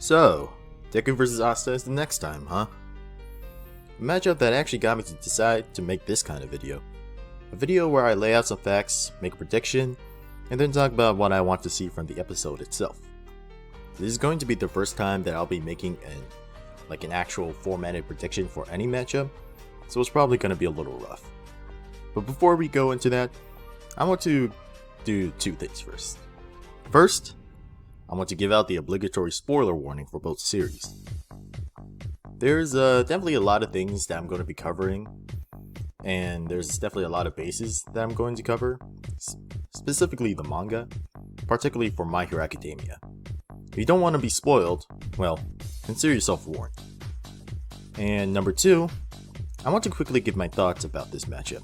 So, Deku vs. Asta is the next time, huh? A matchup that actually got me to decide to make this kind of video. A video where I lay out some facts, make a prediction, and then talk about what I want to see from the episode itself. This is going to be the first time that I'll be making an actual formatted prediction for any matchup, so it's probably going to be a little rough. But before we go into that, I want to do two things first. First, I want to give out the obligatory spoiler warning for both series. There's definitely a lot of things that I'm going to be covering, and there's definitely a lot of bases that I'm going to cover, specifically the manga, particularly for My Hero Academia. If you don't want to be spoiled, well, consider yourself warned. And number two, I want to quickly give my thoughts about this matchup,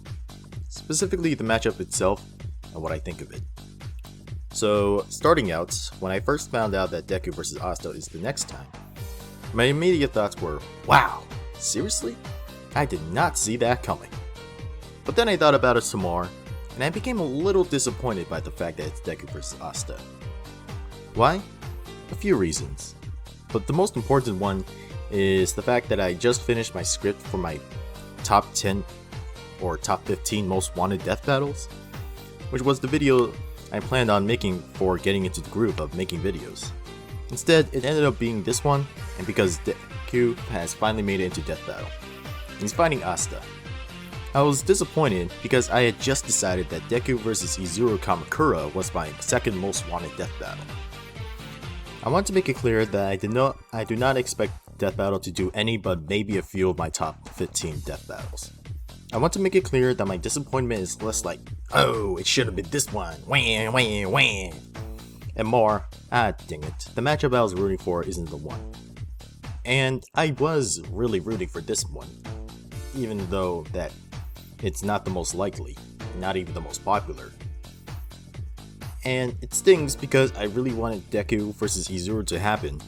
specifically the matchup itself and what I think of it. So, starting out, when I first found out that Deku vs. Asta is the next time, my immediate thoughts were, wow, seriously? I did not see that coming. But then I thought about it some more, and I became a little disappointed by the fact that it's Deku vs. Asta. Why? A few reasons. But the most important one is the fact that I just finished my script for my top 10 or top 15 most wanted death battles, which was the video I planned on making for getting into the group of making videos. Instead, it ended up being this one, and because Deku has finally made it into death battle. He's fighting Asta. I was disappointed because I had just decided that Deku vs. Izuru Kamakura was my second most wanted death battle. I want to make it clear that I do not expect death battle to do any but maybe a few of my top 15 death battles. I want to make it clear that my disappointment is less like, oh, it should have been this one, wham, wham, wham, and more, ah dang it, the matchup I was rooting for isn't the one. And I was really rooting for this one, even though that it's not the most likely, not even the most popular. And it stings because I really wanted Deku vs. Izuru to happen.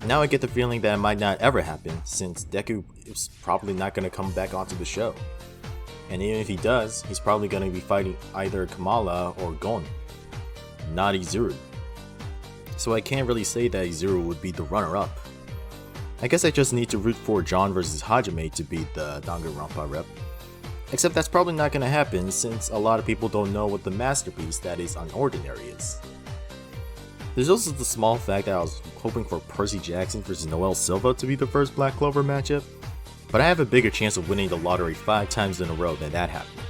Now I get the feeling that it might not ever happen, since Deku is probably not going to come back onto the show. And even if he does, he's probably going to be fighting either Kamala or Gon, not Izuru. So I can't really say that Izuru would be the runner-up. I guess I just need to root for John vs. Hajime to beat the Danganronpa rep. Except that's probably not going to happen since a lot of people don't know what the masterpiece that is Unordinary is. There's also the small fact that I was hoping for Percy Jackson vs. Noel Silva to be the first Black Clover matchup, but I have a bigger chance of winning the lottery 5 times in a row than that happening,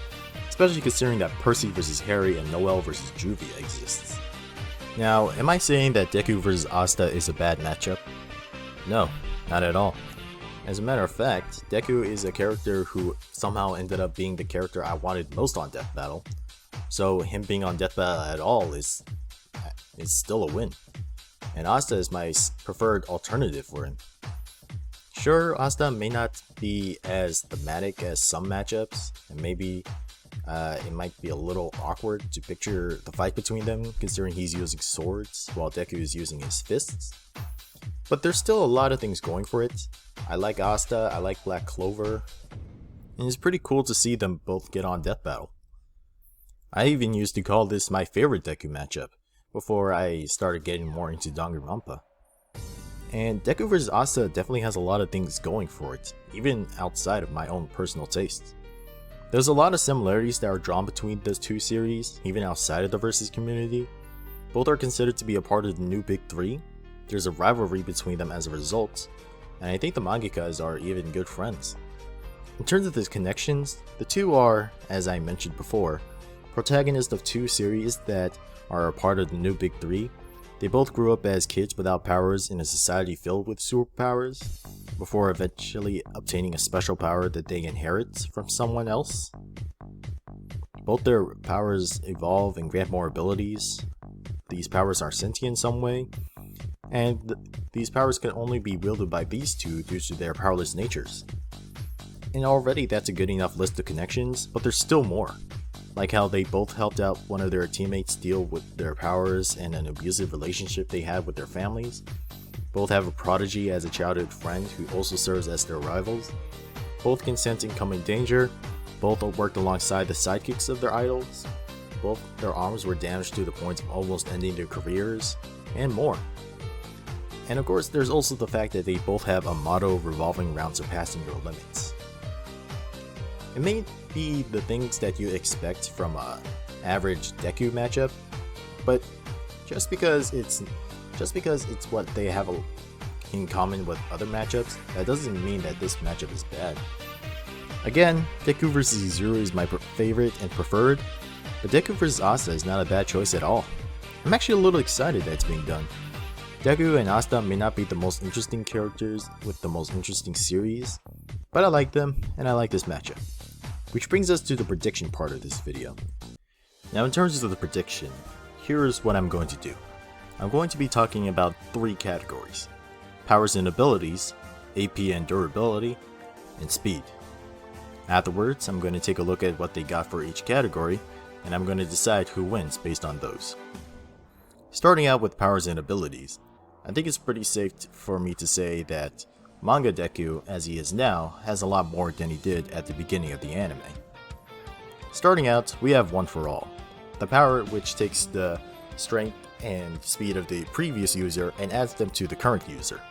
especially considering that Percy vs. Harry and Noel vs. Juvia exists. Now, am I saying that Deku vs. Asta is a bad matchup? No, not at all. As a matter of fact, Deku is a character who somehow ended up being the character I wanted most on Death Battle, so him being on Death Battle at all is still a win. And Asta is my preferred alternative for him. Sure, Asta may not be as thematic as some matchups, and maybe it might be a little awkward to picture the fight between them considering he's using swords while Deku is using his fists. But there's still a lot of things going for it. I like Asta, I like Black Clover, and it's pretty cool to see them both get on Death Battle. I even used to call this my favorite Deku matchup before I started getting more into Danganronpa. And Deku vs. Asta definitely has a lot of things going for it, even outside of my own personal tastes. There's a lot of similarities that are drawn between those two series, even outside of the Versus community. Both are considered to be a part of the new Big Three. There's a rivalry between them as a result, and I think the mangakas are even good friends. In terms of the connections, the two are, as I mentioned before, protagonists of two series that are a part of the new Big Three. They both grew up as kids without powers in a society filled with superpowers, before eventually obtaining a special power that they inherit from someone else. Both their powers evolve and grant more abilities. These powers are sentient in some way, and these powers can only be wielded by these two due to their powerless natures. And already that's a good enough list of connections, but there's still more. Like how they both helped out one of their teammates deal with their powers and an abusive relationship they had with their families. Both have a prodigy as a childhood friend who also serves as their rivals. Both can sense incoming danger. Both worked alongside the sidekicks of their idols. Both their arms were damaged to the point of almost ending their careers, and more. And of course, there's also the fact that they both have a motto revolving around surpassing your limits. It may be the things that you expect from a average Deku matchup, but just because it's what they have in common with other matchups, that doesn't mean that this matchup is bad. Again, Deku vs Izuru is my favorite and preferred, but Deku vs Asta is not a bad choice at all. I'm actually a little excited that it's being done. Deku and Asta may not be the most interesting characters with the most interesting series, but I like them, and I like this matchup. Which brings us to the prediction part of this video. Now in terms of the prediction, here's what I'm going to do. I'm going to be talking about 3 categories: powers and abilities, AP and durability, and speed. Afterwards, I'm going to take a look at what they got for each category, and I'm going to decide who wins based on those. Starting out with powers and abilities, I think it's pretty safe for me to say that manga Deku, as he is now, has a lot more than he did at the beginning of the anime. Starting out, we have One for All, the power which takes the strength and speed of the previous user and adds them to the current user.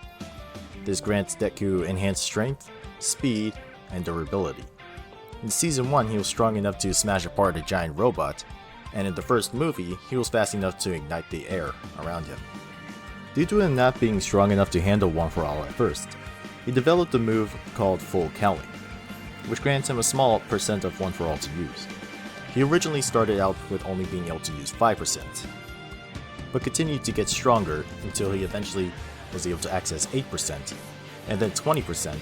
This grants Deku enhanced strength, speed, and durability. In Season 1, he was strong enough to smash apart a giant robot, and in the first movie, he was fast enough to ignite the air around him. Due to him not being strong enough to handle One for All at first, he developed a move called Full Cowling, which grants him a small percent of One for All to use. He originally started out with only being able to use 5%, but continued to get stronger until he eventually was able to access 8%, and then 20%,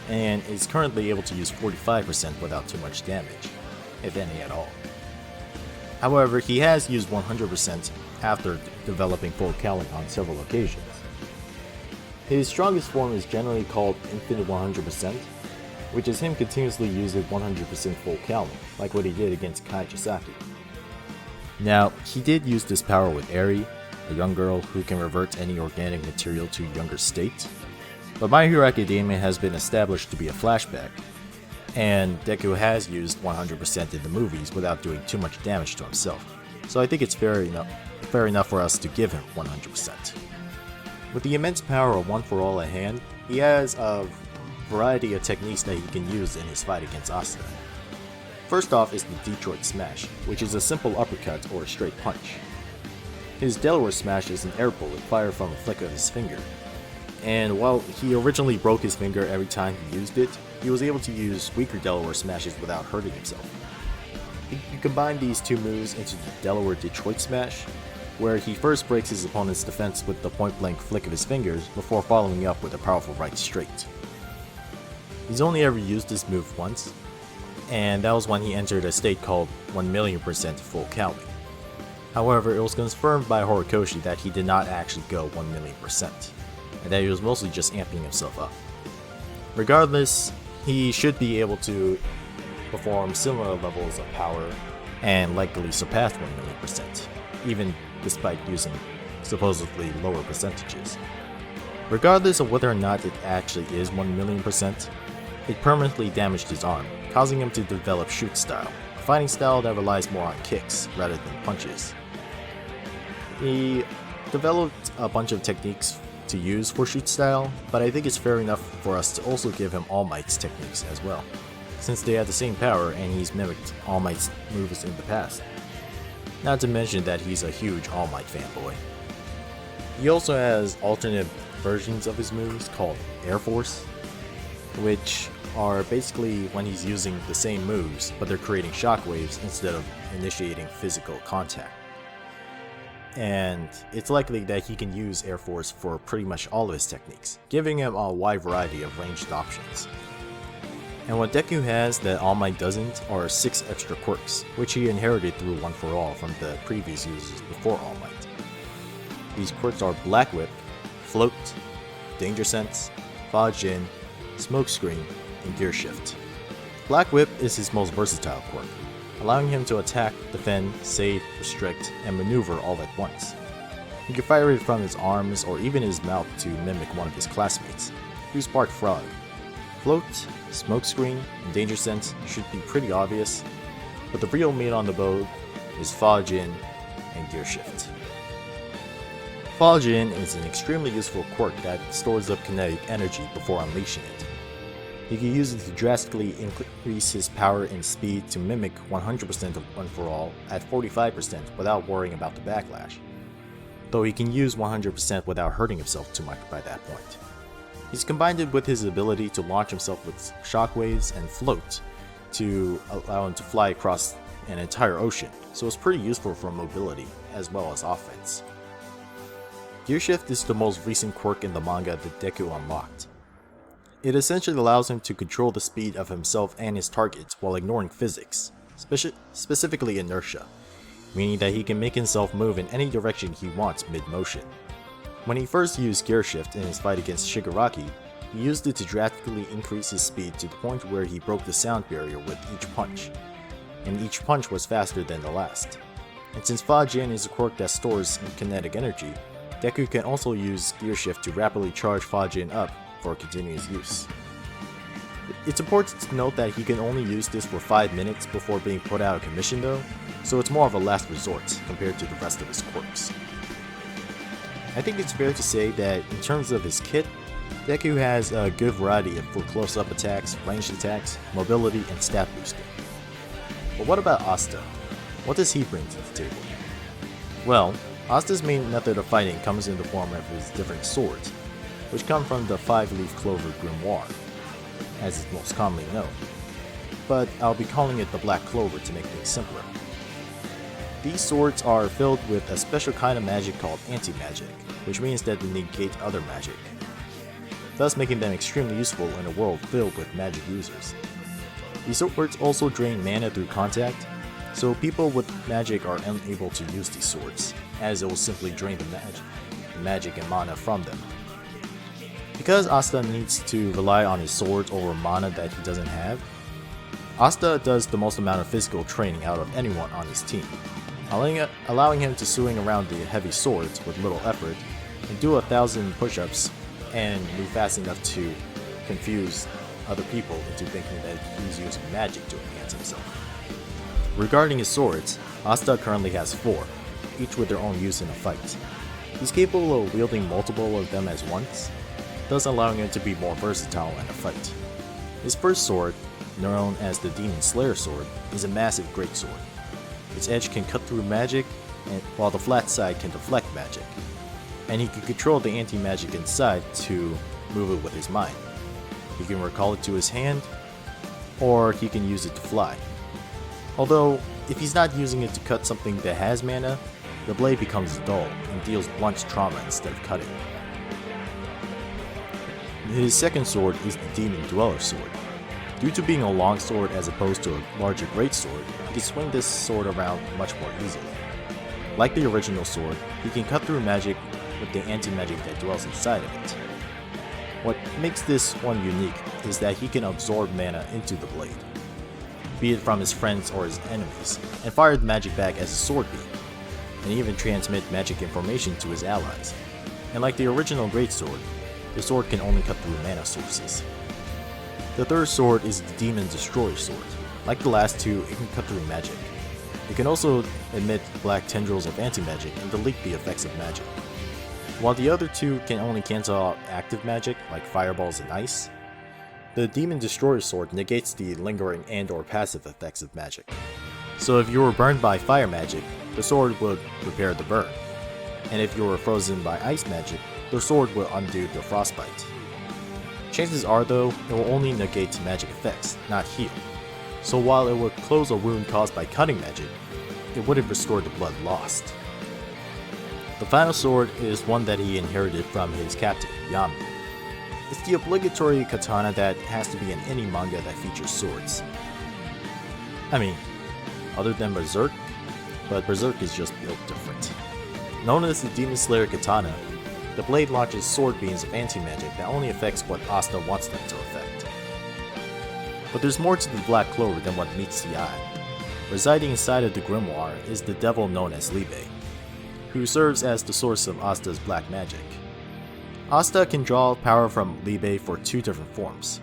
and is currently able to use 45% without too much damage, if any at all. However, he has used 100% after developing Full Cowling on several occasions. His strongest form is generally called Infinite 100%, which is him continuously using 100% Full Cowling, like what he did against Kai Chisaki. Now, he did use this power with Eri, a young girl who can revert any organic material to a younger state, but My Hero Academia has been established to be a flashback, and Deku has used 100% in the movies without doing too much damage to himself, so I think it's fair enough for us to give him 100%. With the immense power of One for All at hand, he has a variety of techniques that he can use in his fight against Asta. First off is the Detroit Smash, which is a simple uppercut or a straight punch. His Delaware Smash is an air bullet fired from a flick of his finger, and while he originally broke his finger every time he used it, he was able to use weaker Delaware Smashes without hurting himself. You combine these two moves into the Delaware Detroit Smash, where he first breaks his opponent's defense with the point-blank flick of his fingers before following up with a powerful right straight. He's only ever used this move once, and that was when he entered a state called 1,000,000% Full Cowling. However, it was confirmed by Horikoshi that he did not actually go 1,000,000%, and that he was mostly just amping himself up. Regardless, he should be able to perform similar levels of power and likely surpass 1,000,000%, even despite using supposedly lower percentages. Regardless of whether or not it actually is 1,000,000%, it permanently damaged his arm, causing him to develop shoot style, a fighting style that relies more on kicks rather than punches. He developed a bunch of techniques to use for shoot style, but I think it's fair enough for us to also give him All Might's techniques as well, since they have the same power and he's mimicked All Might's moves in the past. Not to mention that he's a huge All Might fanboy. He also has alternate versions of his moves called Air Force, which are basically when he's using the same moves, but they're creating shockwaves instead of initiating physical contact. And it's likely that he can use Air Force for pretty much all of his techniques, giving him a wide variety of ranged options. And what Deku has that All Might doesn't are 6 extra quirks, which he inherited through One for All from the previous users before All Might. These quirks are Black Whip, Float, Danger Sense, Fa Jin, Smokescreen, and Gear Shift. Black Whip is his most versatile quirk, allowing him to attack, defend, save, restrict, and maneuver all at once. He can fire it from his arms or even his mouth to mimic one of his classmates, who's part frog. Float, Smokescreen, and Danger Sense should be pretty obvious, but the real meat on the bone is Fa Jin and Gear Shift. Fallujin is an extremely useful quirk that stores up kinetic energy before unleashing it. He can use it to drastically increase his power and speed to mimic 100% of One For All at 45% without worrying about the backlash, though he can use 100% without hurting himself too much by that point. He's combined it with his ability to launch himself with shockwaves and float to allow him to fly across an entire ocean, so it's pretty useful for mobility as well as offense. Gearshift is the most recent quirk in the manga that Deku unlocked. It essentially allows him to control the speed of himself and his targets while ignoring physics, specifically inertia, meaning that he can make himself move in any direction he wants mid-motion. When he first used Gearshift in his fight against Shigaraki, he used it to drastically increase his speed to the point where he broke the sound barrier with each punch, and each punch was faster than the last. And since Fallujin is a quirk that stores kinetic energy, Deku can also use Gearshift to rapidly charge Fallujin up for continuous use. It's important to note that he can only use this for 5 minutes before being put out of commission though, so it's more of a last resort compared to the rest of his quirks. I think it's fair to say that in terms of his kit, Deku has a good variety for close-up attacks, ranged attacks, mobility, and stat boosting. But what about Asta? What does he bring to the table? Well, Asta's main method of fighting comes in the form of his different swords, which come from the 5-leaf clover grimoire, as it's most commonly known, but I'll be calling it the Black Clover to make things simpler. These swords are filled with a special kind of magic called anti-magic, which means that they negate other magic, thus making them extremely useful in a world filled with magic users. These swords also drain mana through contact, so people with magic are unable to use these swords, as it will simply drain the magic and mana from them. Because Asta needs to rely on his swords over mana that he doesn't have, Asta does the most amount of physical training out of anyone on his team, allowing him to swing around the heavy swords with little effort and do 1,000 push-ups and move fast enough to confuse other people into thinking that he's using magic to enhance himself. Regarding his swords, Asta currently has 4, each with their own use in a fight. He's capable of wielding multiple of them as once, thus allowing him to be more versatile in a fight. His first sword, known as the Demon Slayer Sword, is a massive greatsword. Its edge can cut through magic, while the flat side can deflect magic, and he can control the anti-magic inside to move it with his mind. He can recall it to his hand, or he can use it to fly. Although, if he's not using it to cut something that has mana, the blade becomes dull and deals blunt trauma instead of cutting. His second sword is the Demon Dweller Sword. Due to being a long sword as opposed to a larger greatsword, he can swing this sword around much more easily. Like the original sword, he can cut through magic with the anti-magic that dwells inside of it. What makes this one unique is that he can absorb mana into the blade, be it from his friends or his enemies, and fire the magic back as a sword beam, and even transmit magic information to his allies. And like the original greatsword, the sword can only cut through mana sources. The third sword is the Demon Destroyer Sword. Like the last two, it can cut through magic. It can also emit black tendrils of anti-magic and delete the effects of magic. While the other two can only cancel out active magic, like fireballs and ice, the Demon Destroyer Sword negates the lingering and/or passive effects of magic. So if you were burned by fire magic, the sword would repair the burn. And if you were frozen by ice magic, the sword will undo the frostbite. Chances are though, it will only negate magic effects, not heal. So while it would close a wound caused by cutting magic, it wouldn't restore the blood lost. The final sword is one that he inherited from his captain, Yami. It's the obligatory katana that has to be in any manga that features swords. I mean, other than Berserk, but Berserk is just built different. Known as the Demon Slayer Katana, the blade launches sword beams of anti-magic that only affects what Asta wants them to affect. But there's more to the Black Clover than what meets the eye. Residing inside of the grimoire is the devil known as Libe, who serves as the source of Asta's black magic. Asta can draw power from Libe for 2 different forms.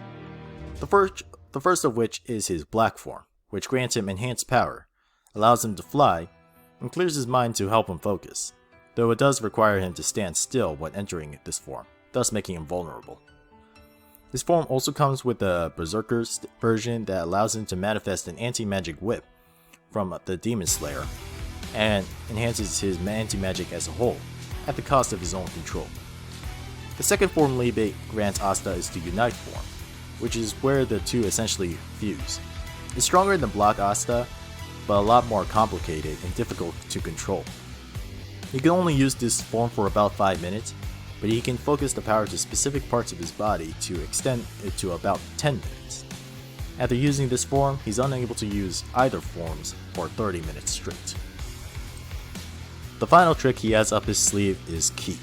The first of which is his black form, which grants him enhanced power, allows him to fly, and clears his mind to help him focus. though it does require him to stand still when entering this form, thus making him vulnerable. This form also comes with a Berserker version that allows him to manifest an anti-magic whip from the Demon Slayer, and enhances his anti-magic as a whole, at the cost of his own control. The second form Liebe grants Asta is the Unite form, which is where the two essentially fuse. It's stronger than Block Asta, but a lot more complicated and difficult to control. He can only use this form for about 5 minutes, but he can focus the power to specific parts of his body to extend it to about 10 minutes. After using this form, he's unable to use either forms for 30 minutes straight. The final trick he has up his sleeve is Ki.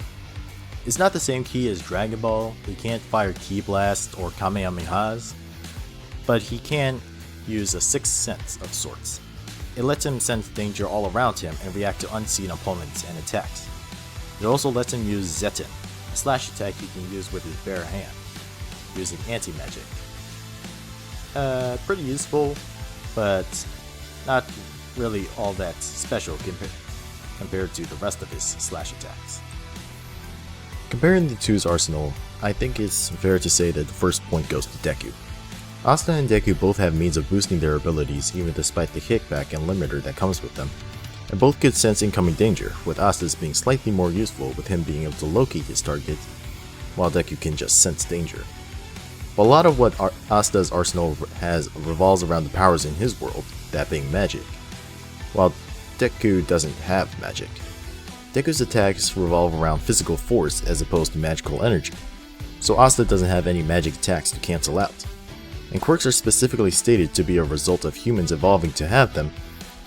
It's not the same Ki as Dragon Ball, he can't fire Ki Blast or Kamehamehas, but he can use a sixth sense of sorts. It lets him sense danger all around him and react to unseen opponents and attacks. It also lets him use Zetten, a slash attack he can use with his bare hand, using anti-magic. Pretty useful, but not really all that special compared to the rest of his slash attacks. Comparing the two's arsenal, I think it's fair to say that the first point goes to Deku. Asta and Deku both have means of boosting their abilities even despite the kickback and limiter that comes with them, and both could sense incoming danger, with Asta's being slightly more useful with him being able to locate his target, while Deku can just sense danger. But a lot of what Asta's arsenal has revolves around the powers in his world, that being magic, while Deku doesn't have magic. Deku's attacks revolve around physical force as opposed to magical energy, so Asta doesn't have any magic attacks to cancel out, and quirks are specifically stated to be a result of humans evolving to have them,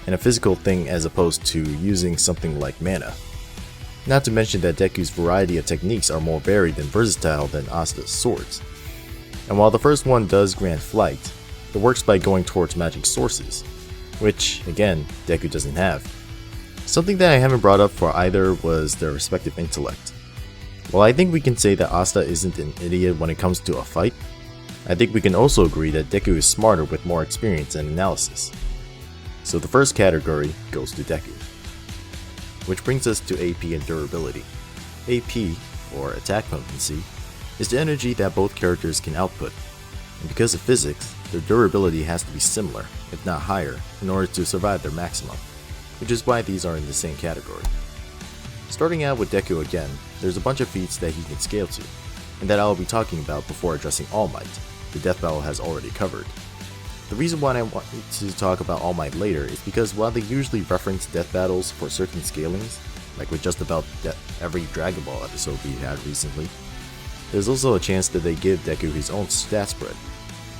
and a physical thing as opposed to using something like mana. Not to mention that Deku's variety of techniques are more varied and versatile than Asta's swords. And while the first one does grant flight, it works by going towards magic sources, which, again, Deku doesn't have. Something that I haven't brought up for either was their respective intellect. While I think we can say that Asta isn't an idiot when it comes to a fight, I think we can also agree that Deku is smarter with more experience and analysis. So the first category goes to Deku. Which brings us to AP and durability. AP, or attack potency, is the energy that both characters can output, and because of physics, their durability has to be similar, if not higher, in order to survive their maximum, which is why these are in the same category. Starting out with Deku again, there's a bunch of feats that he can scale to, and that I'll be talking about before addressing All Might, the Death Battle has already covered. The reason why I want to talk about All Might later is because while they usually reference death battles for certain scalings, like with just about every Dragon Ball episode we had recently, there's also a chance that they give Deku his own stat spread.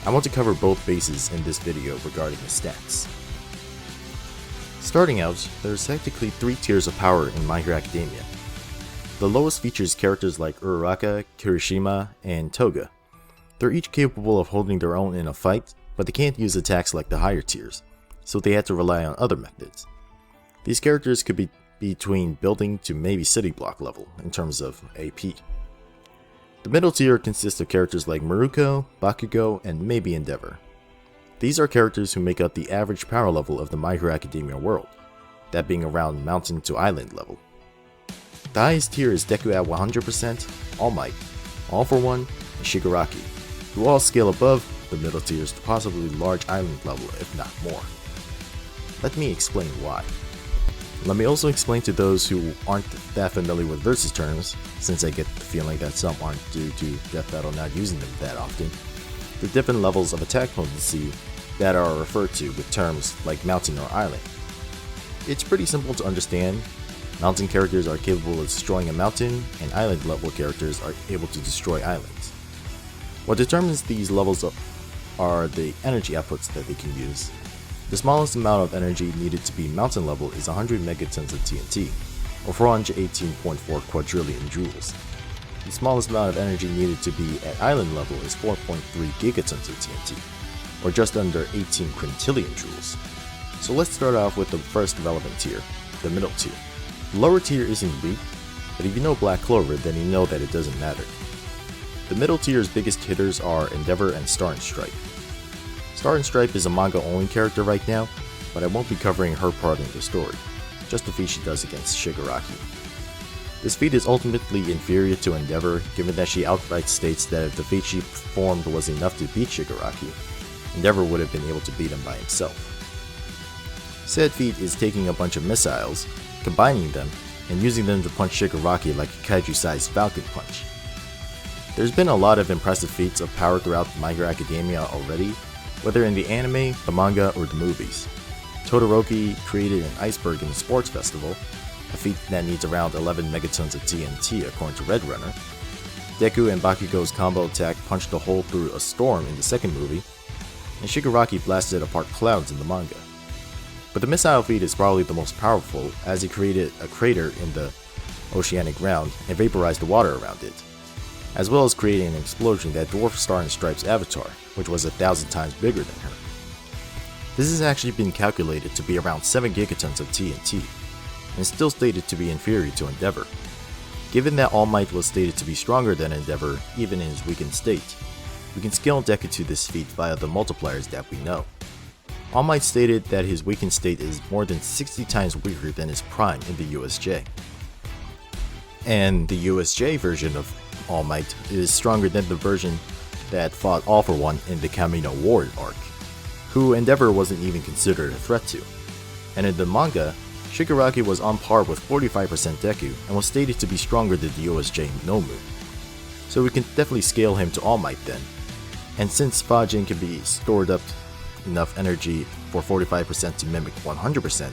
I want to cover both bases in this video regarding his stats. Starting out, there's technically 3 tiers of power in My Hero Academia. The lowest features characters like Uraraka, Kirishima, and Toga. They're each capable of holding their own in a fight, but they can't use attacks like the higher tiers, so they had to rely on other methods. These characters could be between building to maybe city block level in terms of AP. The middle tier consists of characters like Maruko, Bakugo, and maybe Endeavor. These are characters who make up the average power level of the My Hero Academia world, that being around mountain to island level. The highest tier is Deku at 100%, All Might, All for One, and Shigaraki, who all scale above the middle tiers to possibly large island level if not more. Let me explain why. Let me also explain to those who aren't that familiar with versus terms, since I get the feeling that some aren't due to Death Battle not using them that often, the different levels of attack potency that are referred to with terms like mountain or island. It's pretty simple to understand. Mountain characters are capable of destroying a mountain, and island level characters are able to destroy islands. What determines these levels are the energy outputs that they can use. The smallest amount of energy needed to be mountain level is 100 megatons of TNT, or 418.4 quadrillion joules. The smallest amount of energy needed to be at island level is 4.3 gigatons of TNT, or just under 18 quintillion joules. So let's start off with the first relevant tier, the middle tier. The lower tier isn't weak, but if you know Black Clover, then you know that it doesn't matter. The middle tier's biggest hitters are Endeavor and Star and Stripe. Star and Stripe is a manga only character right now, but I won't be covering her part in the story, just the feat she does against Shigaraki. This feat is ultimately inferior to Endeavor, given that she outright states that if the feat she performed was enough to beat Shigaraki, Endeavor would have been able to beat him by himself. Said feat is taking a bunch of missiles, combining them, and using them to punch Shigaraki like a kaiju-sized Falcon Punch. There's been a lot of impressive feats of power throughout My Hero Academia already, whether in the anime, the manga, or the movies. Todoroki created an iceberg in the sports festival, a feat that needs around 11 megatons of TNT according to Red Runner. Deku and Bakugo's combo attack punched a hole through a storm in the second movie, and Shigaraki blasted apart clouds in the manga. But the missile feat is probably the most powerful, as it created a crater in the oceanic ground and vaporized the water around it, as well as creating an explosion that dwarfed Star and Stripes' avatar, which was 1,000 times bigger than her. This has actually been calculated to be around 7 gigatons of TNT, and still stated to be inferior to Endeavor. Given that All Might was stated to be stronger than Endeavor even in his weakened state, we can scale Deku to this feat via the multipliers that we know. All Might stated that his weakened state is more than 60 times weaker than his prime in the USJ. And the USJ version of All Might is stronger than the version that fought All For One in the Kamino War arc, who Endeavor wasn't even considered a threat to. And in the manga, Shigaraki was on par with 45% Deku and was stated to be stronger than the USJ Nomu. So we can definitely scale him to All Might then. And since Fajin can be stored up enough energy for 45% to mimic 100%,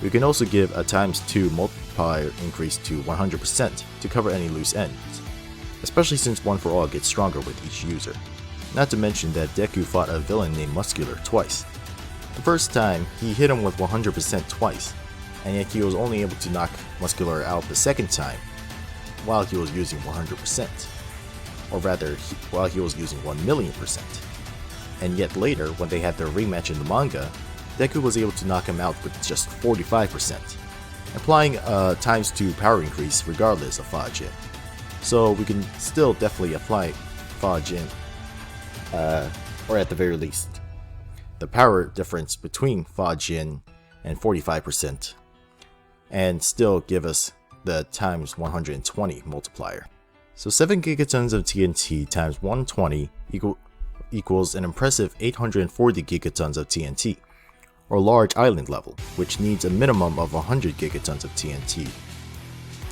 we can also give a ×2 multiplier increase to 100% to cover any loose ends, especially since One For All gets stronger with each user. Not to mention that Deku fought a villain named Muscular twice. The first time, he hit him with 100% twice, and yet he was only able to knock Muscular out the second time while he was using 100%. Or rather, while he was using 1,000,000%. And yet later, when they had their rematch in the manga, Deku was able to knock him out with just 45%, implying a ×2 power increase regardless of Fajin. So we can still definitely apply Fajin, or at the very least, the power difference between Fajin and 45%, and still give us the ×120 multiplier. So 7 gigatons of TNT times 120 equals an impressive 840 gigatons of TNT, or large island level, which needs a minimum of 100 gigatons of TNT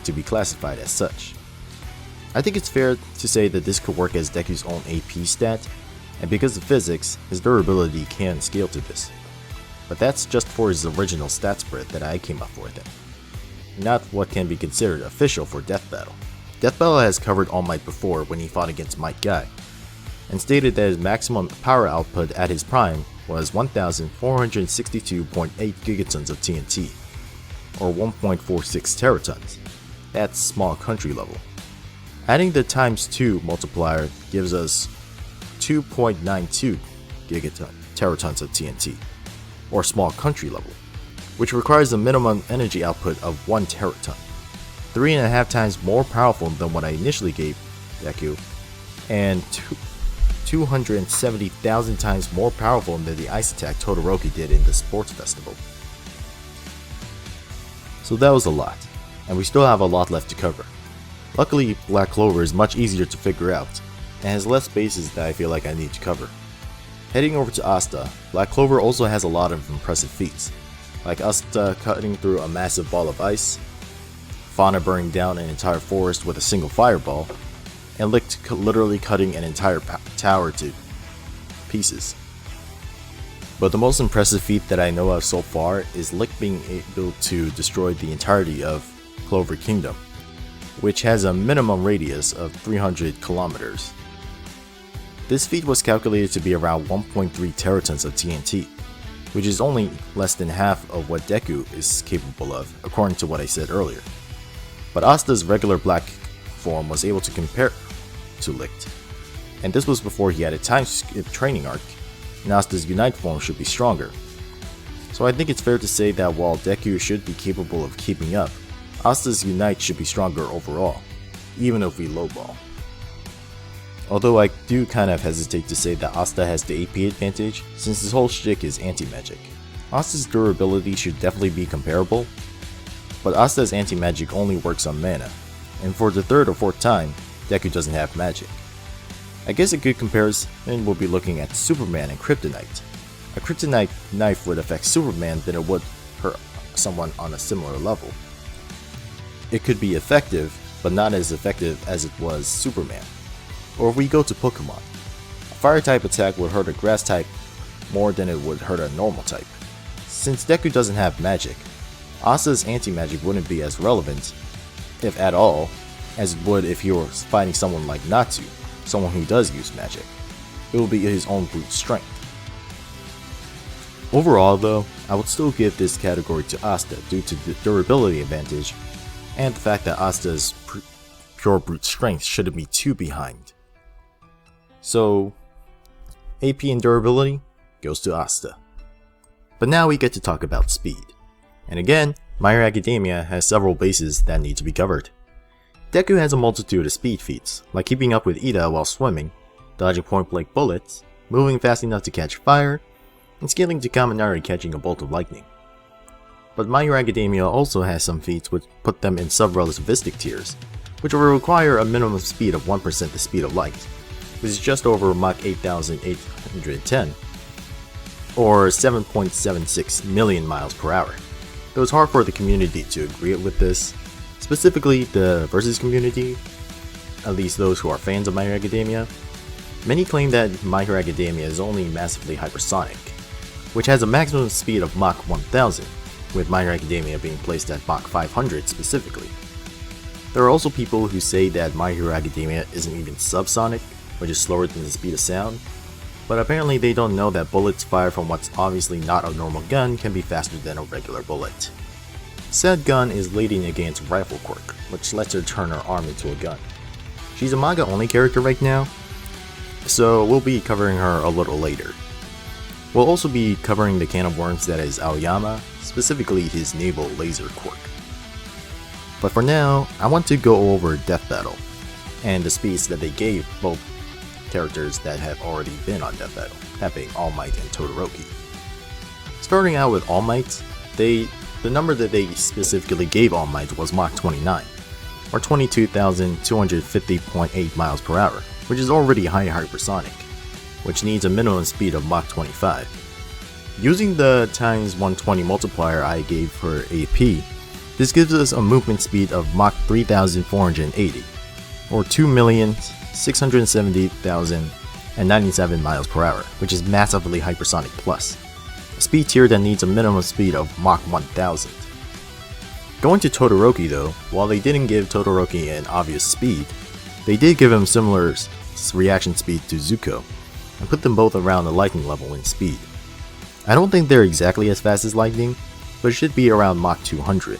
to be classified as such. I think it's fair to say that this could work as Deku's own AP stat, and because of physics, his durability can scale to this. But that's just for his original stat spread that I came up with him, not what can be considered official for Death Battle. Death Battle has covered All Might before when he fought against Might Guy, and stated that his maximum power output at his prime was 1,462.8 gigatons of TNT, or 1.46 teratons. That's small country level. Adding the ×2 multiplier gives us 2.92 teratons of TNT, or small country level, which requires a minimum energy output of 1 teraton, 3.5 times more powerful than what I initially gave Deku, and 270,000 times more powerful than the ice attack Todoroki did in the sports festival. So that was a lot, and we still have a lot left to cover. Luckily, Black Clover is much easier to figure out, and has less bases that I feel like I need to cover. Heading over to Asta, Black Clover also has a lot of impressive feats, like Asta cutting through a massive ball of ice, Fauna burning down an entire forest with a single fireball, and Lick literally cutting an entire tower to pieces. But the most impressive feat that I know of so far is Lick being able to destroy the entirety of Clover Kingdom, which has a minimum radius of 300 kilometers. This feat was calculated to be around 1.3 teratons of TNT, which is only less than half of what Deku is capable of, according to what I said earlier. But Asta's regular black form was able to compare to Licht, and this was before he had a time skip training arc, and Asta's Unite form should be stronger. So I think it's fair to say that while Deku should be capable of keeping up, Asta's Unite should be stronger overall, even if we lowball. Although I do kind of hesitate to say that Asta has the AP advantage, since his whole shtick is anti-magic. Asta's durability should definitely be comparable, but Asta's anti-magic only works on mana, and for the third or fourth time, Deku doesn't have magic. I guess a good comparison will be looking at Superman and Kryptonite. A Kryptonite knife would affect Superman than it would hurt someone on a similar level. It could be effective, but not as effective as it was Superman. Or if we go to Pokemon, a fire type attack would hurt a grass type more than it would hurt a normal type. Since Deku doesn't have magic, Asta's anti-magic wouldn't be as relevant, if at all, as it would if he were fighting someone like Natsu, someone who does use magic. It will be his own brute strength. Overall though, I would still give this category to Asta due to the durability advantage and the fact that Asta's pure brute strength shouldn't be too behind. So, AP and durability goes to Asta. But now we get to talk about speed. And again, My Hero Academia has several bases that need to be covered. Deku has a multitude of speed feats, like keeping up with Ida while swimming, dodging point-blank bullets, moving fast enough to catch fire, and scaling to Kaminari catching a bolt of lightning. But My Hero Academia also has some feats which put them in sub-relativistic tiers, which will require a minimum speed of 1% the speed of light, which is just over Mach 8,810, or 7.76 million miles per hour. It was hard for the community to agree with this, specifically the Versus community, at least those who are fans of My Hero Academia. Many claim that My Hero Academia is only massively hypersonic, which has a maximum speed of Mach 1000, with My Hero Academia being placed at Mach 500 specifically. There are also people who say that My Hero Academia isn't even subsonic, which is slower than the speed of sound, but apparently they don't know that bullets fired from what's obviously not a normal gun can be faster than a regular bullet. Said gun is Lady Nagain's rifle quirk, which lets her turn her arm into a gun. She's a manga only character right now, so we'll be covering her a little later. We'll also be covering the can of worms that is Aoyama, specifically his naval laser quirk. But for now, I want to go over Death Battle, and the speeds that they gave both characters that have already been on Death Battle, that being All Might and Todoroki. Starting out with All Might, the number that they specifically gave All Might was Mach 29, or 22,250.8 miles per hour, which is already high hypersonic, which needs a minimum speed of Mach 25. Using the times 120 multiplier I gave for AP, this gives us a movement speed of Mach 3,480, or 2,670,097 miles per hour, which is massively hypersonic plus, a speed tier that needs a minimum speed of Mach 1000. Going to Todoroki though, while they didn't give Todoroki an obvious speed, they did give him similar reaction speed to Zuko, and put them both around the lightning level in speed. I don't think they're exactly as fast as lightning, but it should be around Mach 200.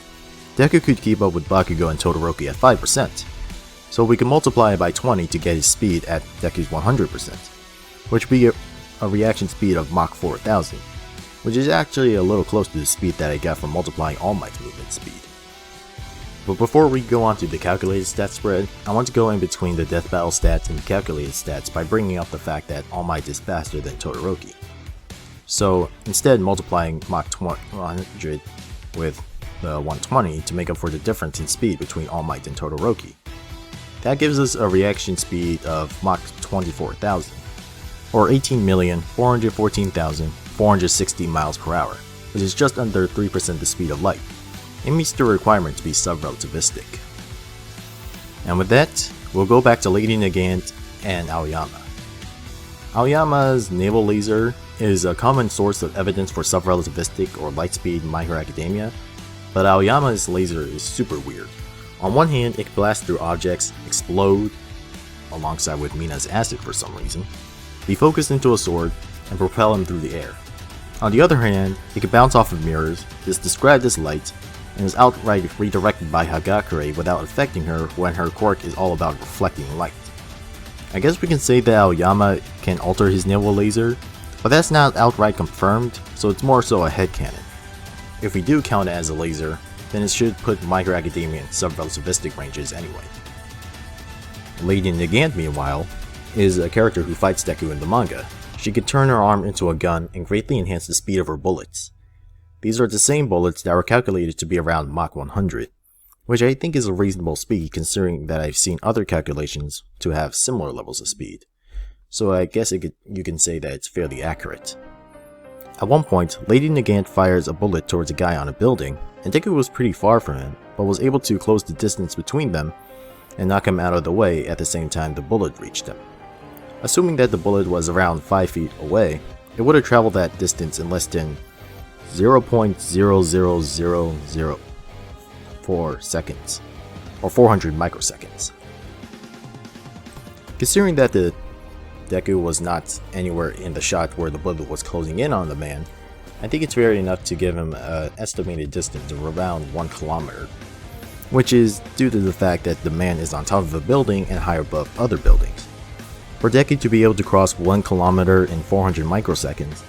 Deku could keep up with Bakugo and Todoroki at 5%, so we can multiply it by 20 to get his speed at Deku's 100%, which would be a reaction speed of Mach 4000, which is actually a little close to the speed that I got from multiplying All Might's movement speed. But before we go on to the calculated stat spread, I want to go in between the Death Battle stats and the calculated stats by bringing up the fact that All Might is faster than Todoroki. So instead multiplying Mach 100 with the 120 to make up for the difference in speed between All Might and Todoroki. That gives us a reaction speed of Mach 24,000, or 18,414,460 miles per hour, which is just under 3% the speed of light. It meets the requirement to be sub-relativistic. And with that, we'll go back to Lady Nagain and Aoyama. Aoyama's naval laser is a common source of evidence for sub-relativistic or light speed in My Hero Academia, but Aoyama's laser is super weird. On one hand, it can blast through objects, explode, alongside with Mina's acid for some reason, be focused into a sword, and propel him through the air. On the other hand, it can bounce off of mirrors, is described as light, and is outright redirected by Hagakure without affecting her when her quirk is all about reflecting light. I guess we can say that Aoyama can alter his naval laser, but that's not outright confirmed, so it's more so a headcanon. If we do count it as a laser, then it should put My Hero Academia in sub-relativistic ranges anyway. Lady Nagain, meanwhile, is a character who fights Deku in the manga. She could turn her arm into a gun and greatly enhance the speed of her bullets. These are the same bullets that were calculated to be around Mach 100, which I think is a reasonable speed considering that I've seen other calculations to have similar levels of speed. So I guess you can say that it's fairly accurate. At one point, Lady Nagant fires a bullet towards a guy on a building, and Deku was pretty far from him, but was able to close the distance between them and knock him out of the way at the same time the bullet reached him. Assuming that the bullet was around 5 feet away, it would have traveled that distance in less than 0.00004 seconds, or 400 microseconds. Considering that the Deku was not anywhere in the shot where the bullet was closing in on the man, I think it's fair enough to give him an estimated distance of around 1 kilometer, which is due to the fact that the man is on top of a building and high above other buildings. For Deku to be able to cross 1 kilometer in 400 microseconds,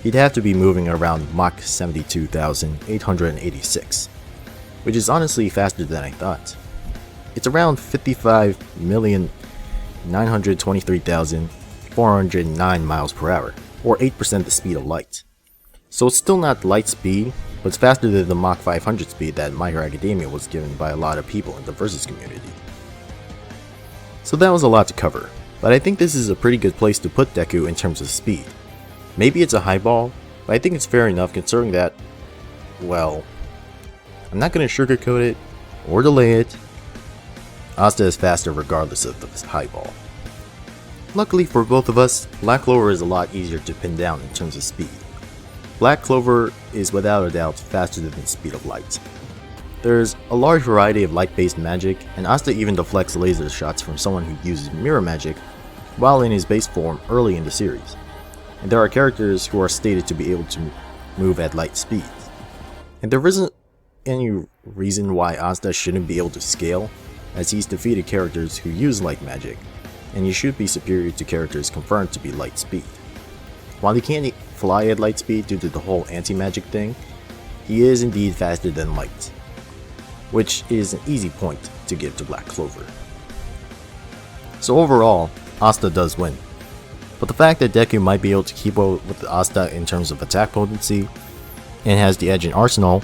he'd have to be moving around Mach 72,886, which is honestly faster than I thought. It's around 55,923,409 miles per hour, or 8% the speed of light. So it's still not light speed, but it's faster than the Mach 500 speed that My Hero Academia was given by a lot of people in the Versus community. So that was a lot to cover, but I think this is a pretty good place to put Deku in terms of speed. Maybe it's a high ball, but I think it's fair enough considering that, well, I'm not going to sugarcoat it or delay it. Asta is faster regardless of the high ball. Luckily for both of us, Black Clover is a lot easier to pin down in terms of speed. Black Clover is without a doubt faster than the speed of light. There's a large variety of light-based magic, and Asta even deflects laser shots from someone who uses mirror magic while in his base form early in the series. And there are characters who are stated to be able to move at light speeds. And there isn't any reason why Asta shouldn't be able to scale, as he's defeated characters who use light magic, and he should be superior to characters confirmed to be light speed. While he can't fly at light speed due to the whole anti-magic thing, he is indeed faster than light, which is an easy point to give to Black Clover. So overall, Asta does win, but the fact that Deku might be able to keep up with Asta in terms of attack potency and has the edge in Arsenal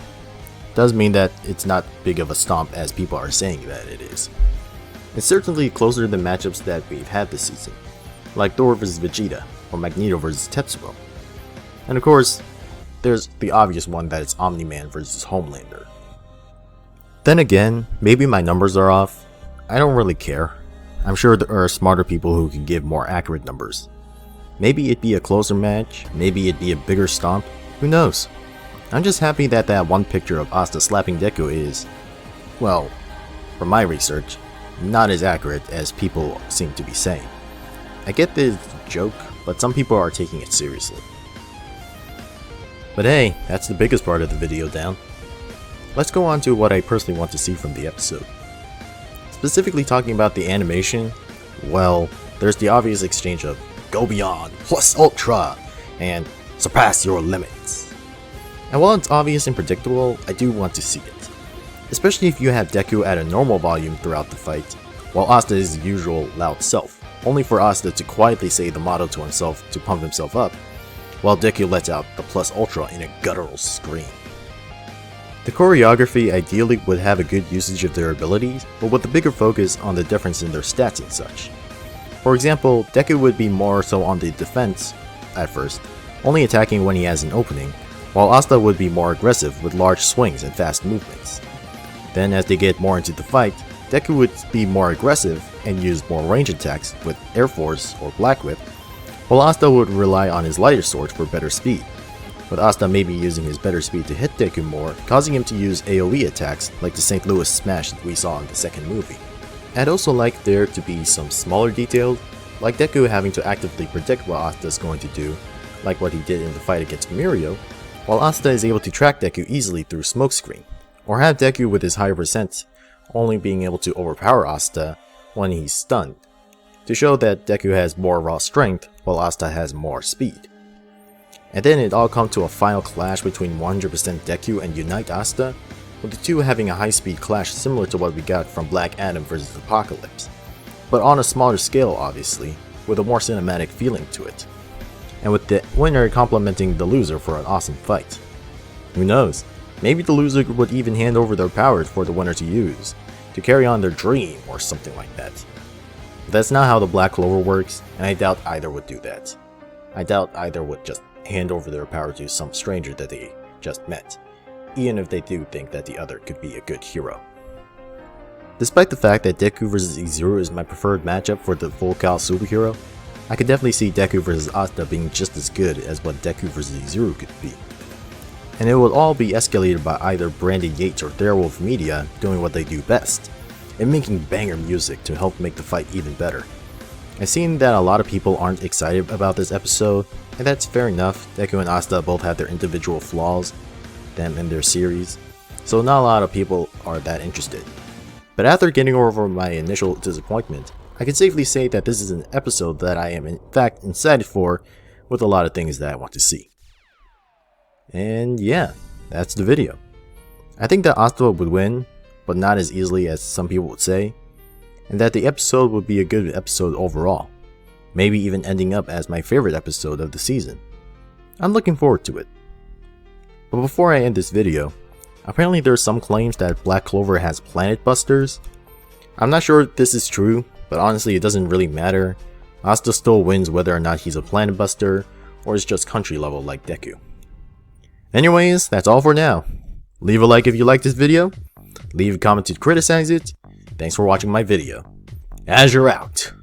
does mean that it's not big of a stomp as people are saying that it is. It's certainly closer than matchups that we've had this season, like Thor vs Vegeta or Magneto vs Tetsuo. And of course, there's the obvious one that it's Omni-Man vs Homelander. Then again, maybe my numbers are off. I don't really care. I'm sure there are smarter people who can give more accurate numbers. Maybe it'd be a closer match, maybe it'd be a bigger stomp, who knows? I'm just happy that that one picture of Asta slapping Deku is, well, from my research, not as accurate as people seem to be saying. I get the joke, but some people are taking it seriously. But hey, that's the biggest part of the video down. Let's go on to what I personally want to see from the episode. Specifically talking about the animation, well, there's the obvious exchange of go beyond, plus ultra, and surpass your limits. And while it's obvious and predictable, I do want to see it. Especially if you have Deku at a normal volume throughout the fight, while Asta is his usual loud self, only for Asta to quietly say the motto to himself to pump himself up, while Deku lets out the plus ultra in a guttural scream. The choreography ideally would have a good usage of their abilities, but with a bigger focus on the difference in their stats and such. For example, Deku would be more so on the defense at first, only attacking when he has an opening, while Asta would be more aggressive with large swings and fast movements. Then as they get more into the fight, Deku would be more aggressive and use more range attacks with Air Force or Black Whip, while Asta would rely on his lighter sword for better speed, with Asta maybe using his better speed to hit Deku more, causing him to use AoE attacks like the St. Louis Smash that we saw in the second movie. I'd also like there to be some smaller details, like Deku having to actively predict what Asta is going to do, like what he did in the fight against Mirio, while Asta is able to track Deku easily through Smokescreen, or have Deku with his higher percent only being able to overpower Asta when he's stunned, to show that Deku has more raw strength while Asta has more speed. And then it all comes to a final clash between 100% Deku and Unite Asta, with the two having a high speed clash similar to what we got from Black Adam vs Apocalypse, but on a smaller scale obviously, with a more cinematic feeling to it, and with the winner complimenting the loser for an awesome fight. Who knows? Maybe the loser would even hand over their powers for the winner to use, to carry on their dream or something like that. But that's not how the Black Clover works, and I doubt either would do that. I doubt either would just hand over their power to some stranger that they just met, even if they do think that the other could be a good hero. Despite the fact that Deku vs Izuru is my preferred matchup for the full Cal superhero, I could definitely see Deku vs Asta being just as good as what Deku vs Izuru could be. And it will all be escalated by either Brandon Yates or Therewolf Media doing what they do best, and making banger music to help make the fight even better. I've seen that a lot of people aren't excited about this episode, and that's fair enough. Deku and Asta both have their individual flaws, them and their series, so not a lot of people are that interested. But after getting over my initial disappointment, I can safely say that this is an episode that I am in fact excited for, with a lot of things that I want to see. And yeah, that's the video. I think that Asta would win, but not as easily as some people would say, and that the episode would be a good episode overall, maybe even ending up as my favorite episode of the season. I'm looking forward to it. But before I end this video, apparently there are some claims that Black Clover has planet busters. I'm not sure if this is true, but honestly it doesn't really matter. Asta still wins whether or not he's a planet buster, or is just country level like Deku. Anyways, that's all for now. Leave a like if you liked this video, leave a comment to criticize it. Thanks for watching my video. Azure out.